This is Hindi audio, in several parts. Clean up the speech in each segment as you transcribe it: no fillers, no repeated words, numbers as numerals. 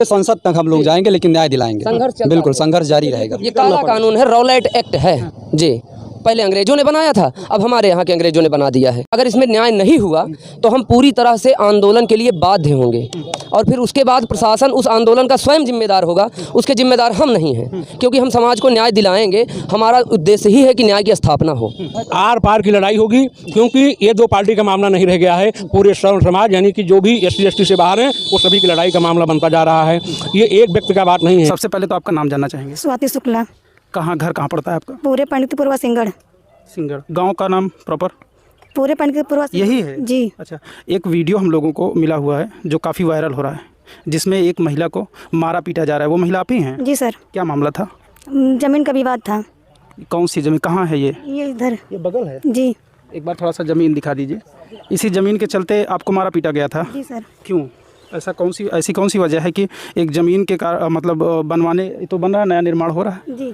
संसद तक हम लोग जाएंगे, लेकिन न्याय दिलाएंगे। बिल्कुल संघर्ष जारी रहेगा। ये काला कानून है, रॉलेट एक्ट है जी। पहले अंग्रेजों ने बनाया था, अब हमारे यहाँ के अंग्रेजों ने बना दिया है। अगर इसमें न्याय नहीं हुआ तो हम पूरी तरह से आंदोलन के लिए बाध्य होंगे, और फिर उसके बाद प्रशासन उस आंदोलन का स्वयं जिम्मेदार होगा। उसके जिम्मेदार हम नहीं हैं, क्योंकि हम समाज को न्याय दिलाएंगे। हमारा उद्देश्य ही है कि न्याय की स्थापना हो। आर पार की लड़ाई होगी, क्योंकि ये दो पार्टी का मामला नहीं रह गया है। पूरे समाज यानी कि जो भी SC ST से बाहर हैं वो सभी की लड़ाई का मामला बनता जा रहा है। ये एक व्यक्ति का बात नहीं है। सबसे पहले तो आपका नाम जानना चाहेंगे। स्वाति शुक्ला। कहाँ घर कहाँ पड़ता है आपका? पूरे पंडितपुरवा सिंगड़। सिंगड़। गांव का नाम प्रॉपर पूरे पंडितपुरवा यही है जी। अच्छा, एक वीडियो हम लोगों को मिला हुआ है जो काफ़ी वायरल हो रहा है, जिसमें एक महिला को मारा पीटा जा रहा है। वो महिला आप ही हैं? जी सर। क्या मामला था? जमीन का विवाद था। कौन सी जमीन? कहाँ है ये इधर, ये बगल है जी। एक बार थोड़ा सा ज़मीन दिखा दीजिए। इसी ज़मीन के चलते आपको मारा पीटा गया था? जी सर। क्यों? ऐसी कौन सी वजह है कि एक ज़मीन के मतलब बनवाने तो बन रहा है, नया निर्माण हो रहा है जी,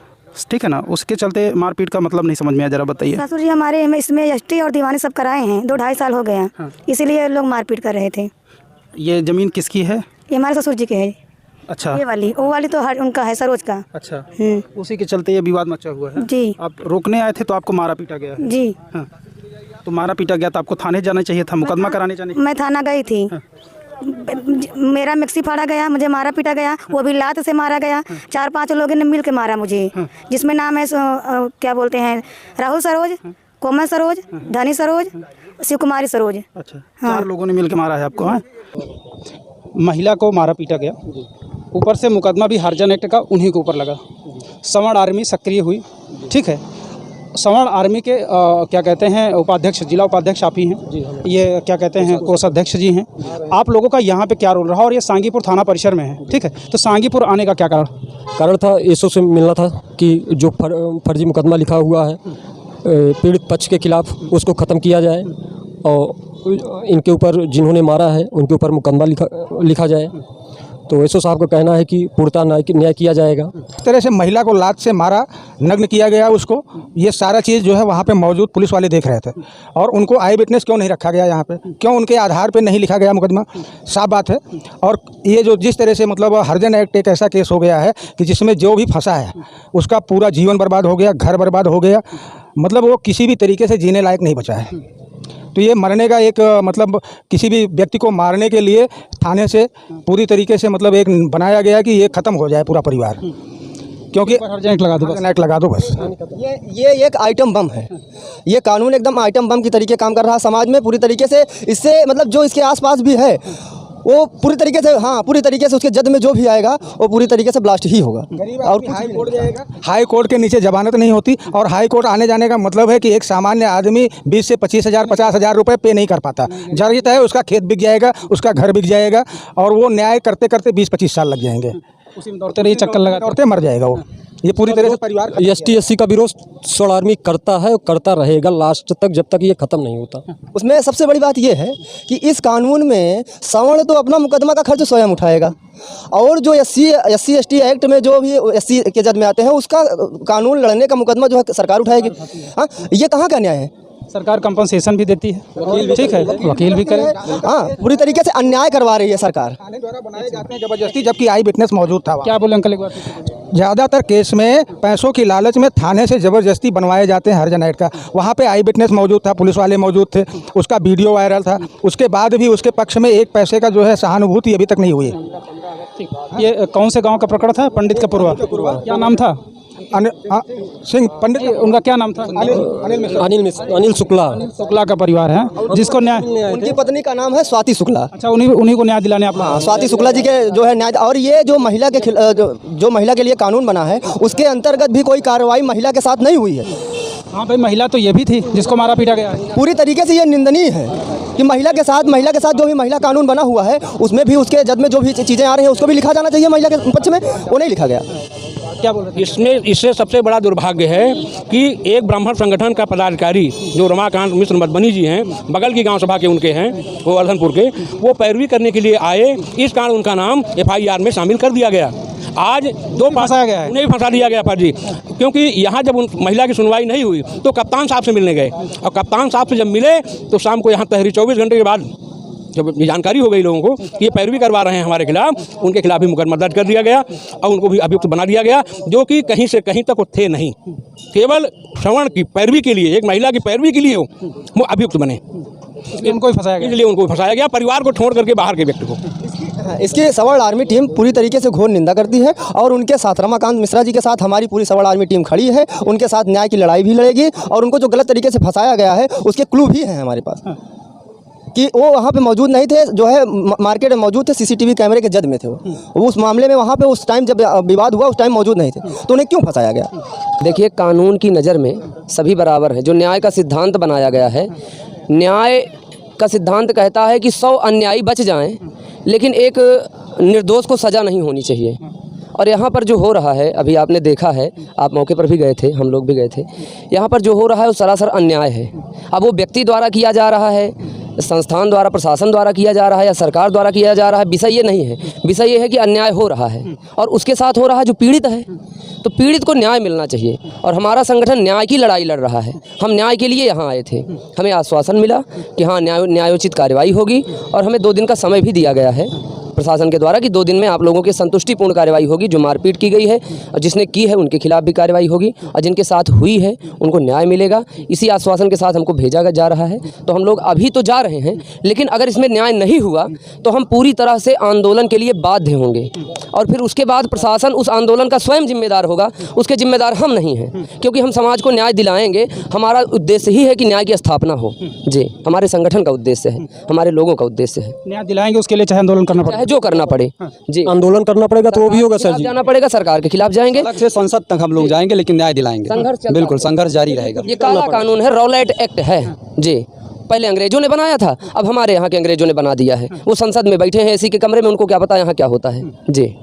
ठीक है ना, उसके चलते मारपीट का मतलब नहीं समझ में आया, जरा बताइए। ससुर जी हमारे इसमें ST और दीवाने सब कराए हैं, 2-2.5 साल हो गया। हाँ। इसीलिए लोग मारपीट कर रहे थे। ये ज़मीन किसकी है? ये हमारे ससुर जी के है। अच्छा, ये वाली, वो वाली तो उनका है, सरोज का। अच्छा, उसी के चलते ये विवाद मचा हुआ है जी। आप रोकने आए थे तो आपको मारा पीटा गया है जी। हाँ। तो मारा पीटा गया तो आपको थाने जाना चाहिए था, मुकदमा कराने जाने। मैं थाना गई थी। हाँ। मेरा मिक्सी फाड़ा गया, मुझे मारा पीटा गया। वो भी लात से मारा गया। 4-5 लोगों ने मिल के मारा मुझे, जिसमें नाम है क्या बोलते हैं, राहुल सरोज, कोमल सरोज, धनी सरोज, शिव कुमारी सरोज। अच्छा, 4 लोगों ने मिल के मारा है आपको? हाँ। महिला को मारा पीटा गया, ऊपर से मुकदमा भी हरिजन एक्ट का उन्हीं के ऊपर लगा। सवर्ण आर्मी सक्रिय हुई, ठीक है। सवर्ण आर्मी के क्या कहते हैं उपाध्यक्ष, जिला उपाध्यक्ष आप ही हैं, ये क्या कहते हैं कोषाध्यक्ष जी हैं। आप लोगों का यहाँ पे क्या रोल रहा? और ये सांगीपुर थाना परिसर में है, ठीक है। तो सांगीपुर आने का क्या कारण था? एसओ से मिलना था कि जो फर्जी मुकदमा लिखा हुआ है पीड़ित पक्ष के खिलाफ, उसको ख़त्म किया जाए और इनके ऊपर जिन्होंने मारा है उनके ऊपर मुकदमा लिखा जाए। तो एसओ साहब का कहना है कि पूर्णतः न्याय किया जाएगा। इस तरह से महिला को लात से मारा, नग्न किया गया उसको, ये सारा चीज़ जो है वहाँ पे मौजूद पुलिस वाले देख रहे थे। और उनको आई विटनेस क्यों नहीं रखा गया यहाँ पे? क्यों उनके आधार पे नहीं लिखा गया मुकदमा? साफ बात है। और ये जो जिस तरह से मतलब हरिजन एक्ट एक ऐसा केस हो गया है कि जिसमें जो भी फंसा है उसका पूरा जीवन बर्बाद हो गया, घर बर्बाद हो गया, मतलब वो किसी भी तरीके से जीने लायक नहीं बचा है। तो ये मरने का एक मतलब किसी भी व्यक्ति को मारने के लिए थाने से पूरी तरीके से मतलब एक बनाया गया कि ये ख़त्म हो जाए पूरा परिवार, क्योंकि एक्ट लगा दो बस। ये एक आइटम बम है। ये कानून एकदम आइटम बम की तरीके काम कर रहा है समाज में पूरी तरीके से। इससे मतलब जो इसके आसपास भी है वो पूरी तरीके से, हाँ पूरी तरीके से उसके जद में जो भी आएगा वो पूरी तरीके से ब्लास्ट ही होगा। और हाई कोर्ट के नीचे जमानत नहीं होती, और हाई कोर्ट आने जाने का मतलब है कि एक सामान्य आदमी 20 से 25,000 50,000 रुपये पे नहीं कर पाता। जरूरत है उसका खेत बिक जाएगा, उसका घर बिक जाएगा, और वो न्याय करते करते 20-25 साल लग जाएंगे। उसी में दौड़ते रहिए, चक्कर लगाते मर जाएगा वो। ये पूरी तरह से परिवार ST SC का विरोध सवर्ण आर्मी करता है और करता रहेगा लास्ट तक, जब तक ये ख़त्म नहीं होता। उसमें सबसे बड़ी बात ये है कि इस कानून में सवर्ण तो अपना मुकदमा का खर्च स्वयं उठाएगा, और जो SC ST एक्ट में जो भी SC के जद में आते हैं उसका कानून लड़ने का मुकदमा जो है सरकार उठाएगी। हाँ, ये कहाँ का न्याय है? सरकार कंपनसेशन भी देती है, ठीक है, वकील भी करे। हाँ, पूरी तरीके से अन्याय करवा रही है सरकार। थाने द्वारा बनाए जाते हैं जबरदस्ती, जबकि आई विटनेस मौजूद था। क्या बोले अंकल एक बार? ज़्यादातर केस में पैसों की लालच में थाने से ज़बरदस्ती बनवाए जाते हैं हरिजन एक्ट का। वहाँ पे आई विटनेस मौजूद था, पुलिस वाले मौजूद थे, उसका वीडियो वायरल था। उसके बाद भी उसके पक्ष में एक पैसे का जो है सहानुभूति अभी तक नहीं हुई। ये कौन से गाँव का प्रकरण था? पंडित का पुरवा। क्या नाम था? सिंह पंडित, उनका क्या नाम था? अनिल शुक्ला का परिवार है जिसको न्याय, उनकी पत्नी का नाम है स्वाति शुक्ला। अच्छा, उन्हीं को न्याय दिलाने आप? हाँ, स्वाति शुक्ला जी के जो है न्याय। और ये जो महिला के जो महिला के लिए कानून बना है उसके अंतर्गत भी कोई कार्रवाई महिला के साथ नहीं हुई है। हाँ भाई, महिला तो ये भी थी जिसको मारा पीटा गया। पूरी तरीके से ये निंदनीय है कि महिला के साथ जो भी महिला कानून बना हुआ है उसमें भी उसके जद में जो भी चीज़ें आ रही हैं उसको भी लिखा जाना चाहिए महिला के पक्ष में, वो नहीं लिखा गया। क्या बोल रहे? इससे सबसे बड़ा दुर्भाग्य है कि एक ब्राह्मण संगठन का पदाधिकारी जो रमाकांत मिश्र मधुबनी जी हैं, बगल की गांव सभा के उनके हैं, वो अर्धनपुर के, वो पैरवी करने के लिए आए, इस कारण उनका नाम FIR में शामिल कर दिया गया। आज फंसाया गया है, उन्हें फंसा दिया गया फर्जी, क्योंकि यहाँ जब उन महिला की सुनवाई नहीं हुई तो कप्तान साहब से मिलने गए, और कप्तान साहब से जब मिले तो शाम को यहाँ तहरीर 24 घंटे के बाद जब ये जानकारी हो गई लोगों को कि ये पैरवी करवा रहे हैं हमारे खिलाफ, उनके खिलाफ भी मुकदमा दर्ज कर दिया गया और उनको भी अभियुक्त बना दिया गया, जो कि कहीं से कहीं तक वो थे नहीं, केवल श्रवण की पैरवी के लिए, एक महिला की पैरवी के लिए वो अभियुक्त बने, उनको ही फंसाया गया। इसलिए उनको फंसाया गया, परिवार को छोड़ करके बाहर के व्यक्ति को। इसकी सवर्ण आर्मी टीम पूरी तरीके से घोर निंदा करती है और उनके साथ रमाकांत मिश्रा जी के साथ हमारी पूरी सवर्ण आर्मी टीम खड़ी है, उनके साथ न्याय की लड़ाई भी लड़ेगी और उनको जो गलत तरीके से फंसाया गया है उसके क्लू भी हैं हमारे पास कि वो वहाँ पे मौजूद नहीं थे, जो है मार्केट में मौजूद थे, सीसीटीवी कैमरे के जद में थे वो उस मामले में वहाँ पे उस टाइम जब विवाद हुआ उस टाइम मौजूद नहीं थे, तो उन्हें क्यों फंसाया गया? देखिए, कानून की नज़र में सभी बराबर हैं। जो न्याय का सिद्धांत बनाया गया है, न्याय का सिद्धांत कहता है कि 100 अन्यायी बच जाएं, लेकिन एक निर्दोष को सज़ा नहीं होनी चाहिए। और यहाँ पर जो हो रहा है, अभी आपने देखा है, आप मौके पर भी गए थे, हम लोग भी गए थे, यहाँ पर जो हो रहा है वो सरासर अन्याय है। अब वो व्यक्ति द्वारा किया जा रहा है, संस्थान द्वारा, प्रशासन द्वारा किया जा रहा है या सरकार द्वारा किया जा रहा है, विषय ये नहीं है। विषय ये है कि अन्याय हो रहा है और उसके साथ हो रहा है जो पीड़ित है, तो पीड़ित को न्याय मिलना चाहिए। और हमारा संगठन न्याय की लड़ाई लड़ रहा है। हम न्याय के लिए यहाँ आए थे, हमें आश्वासन मिला कि हाँ न्यायोचित कार्रवाई होगी और हमें 2 दिन का समय भी दिया गया है प्रशासन के द्वारा कि 2 दिन में आप लोगों की संतुष्टिपूर्ण कार्रवाई होगी। जो मारपीट की गई है और जिसने की है उनके खिलाफ भी कार्रवाई होगी और जिनके साथ हुई है उनको न्याय मिलेगा। इसी आश्वासन के साथ हमको भेजा जा रहा है, तो हम लोग अभी तो जा रहे हैं, लेकिन अगर इसमें न्याय नहीं हुआ तो हम पूरी तरह से आंदोलन के लिए बाध्य होंगे और फिर उसके बाद प्रशासन उस आंदोलन का स्वयं जिम्मेदार होगा, उसके जिम्मेदार हम नहीं हैं, क्योंकि हम समाज को न्याय दिलाएंगे। हमारा उद्देश्य ही है कि न्याय की स्थापना हो। जी, हमारे संगठन का उद्देश्य है, हमारे लोगों का उद्देश्य है। न्याय दिलाएंगे, उसके लिए चाहे आंदोलन करना पड़े, चाहे जो करना पड़े। जी, आंदोलन करना पड़ेगा तो वो भी होगा सर जी। जाना पड़ेगा, सरकार के खिलाफ जाएंगे, अलग से संसद तक हम लोग जाएंगे, लेकिन न्याय दिलाएंगे। संघर्ष चलता बिल्कुल, संघर्ष जारी रहेगा। ये काला कानून है, रॉलेट एक्ट है। जी, पहले अंग्रेजों ने बनाया था, अब हमारे यहाँ के अंग्रेजों ने बना दिया है। वो संसद में बैठे हैं एसी के कमरे में, उनको क्या पता यहाँ क्या होता है। जी,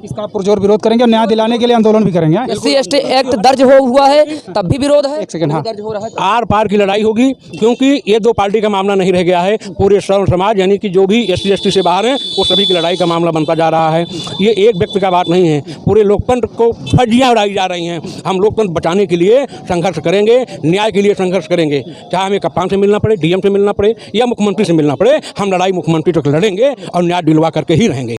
इसका आप पुरजोर विरोध करेंगे और न्याय दिलाने के लिए आंदोलन भी करेंगे। SC/ST एक्ट दर्ज हुआ है तब भी विरोध है। एक सेकंड, हाँ। दर्ज हो रहा है। आर पार की लड़ाई होगी, क्योंकि ये 2 पार्टी का मामला नहीं रह गया है। पूरे श्रवण समाज यानी कि जो भी SC/ST से बाहर हैं वो सभी की लड़ाई का मामला बनता जा रहा है। ये एक व्यक्ति का बात नहीं है, पूरे लोकतंत्र को फज्जियाँ उड़ाई जा रही हैं। हम लोकतंत्र बचाने के लिए संघर्ष करेंगे, न्याय के लिए संघर्ष करेंगे, चाहे हमें कप्तान से मिलना पड़े, DM से मिलना पड़े या मुख्यमंत्री से मिलना पड़े। हम लड़ाई मुख्यमंत्री तक लड़ेंगे और न्याय दिलवा करके ही रहेंगे।